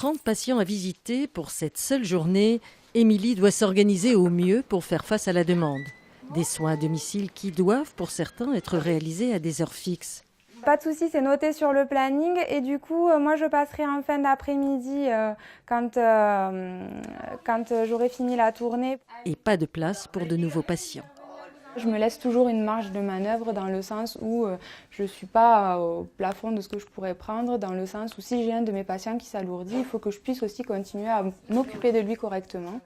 30 patients à visiter pour cette seule journée, Émilie doit s'organiser au mieux pour faire face à la demande. Des soins à domicile qui doivent, pour certains, être réalisés à des heures fixes. Pas de souci, c'est noté sur le planning et du coup, moi je passerai en fin d'après-midi quand j'aurai fini la tournée. Et pas de place pour de nouveaux patients. Je me laisse toujours une marge de manœuvre dans le sens où je ne suis pas au plafond de ce que je pourrais prendre, dans le sens où si j'ai un de mes patients qui s'alourdit, il faut que je puisse aussi continuer à m'occuper de lui correctement.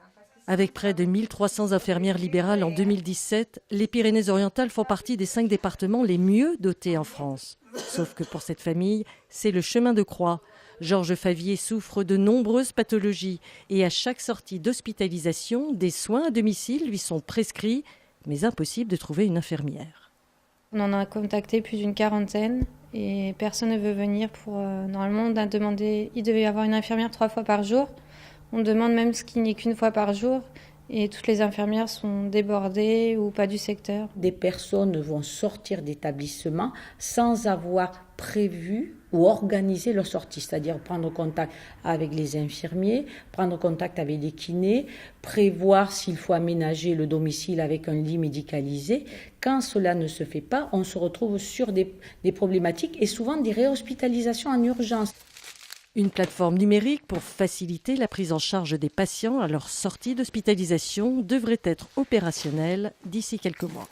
Avec près de 1300 infirmières libérales en 2017, les Pyrénées-Orientales font partie des 5 départements les mieux dotés en France. Sauf que pour cette famille, c'est le chemin de croix. Georges Favier souffre de nombreuses pathologies et à chaque sortie d'hospitalisation, des soins à domicile lui sont prescrits, mais impossible de trouver une infirmière. On en a contacté plus d'une quarantaine et personne ne veut venir pour... normalement, on a demandé, il devait y avoir une infirmière 3 fois par jour. On demande même ce qui n'est qu'une fois par jour et toutes les infirmières sont débordées ou pas du secteur. Des personnes vont sortir d'établissement sans avoir prévu ou organisé leur sortie, c'est-à-dire prendre contact avec les infirmiers, prendre contact avec les kinés, prévoir s'il faut aménager le domicile avec un lit médicalisé. Quand cela ne se fait pas, on se retrouve sur des problématiques et souvent des réhospitalisations en urgence. Une plateforme numérique pour faciliter la prise en charge des patients à leur sortie d'hospitalisation devrait être opérationnelle d'ici quelques mois.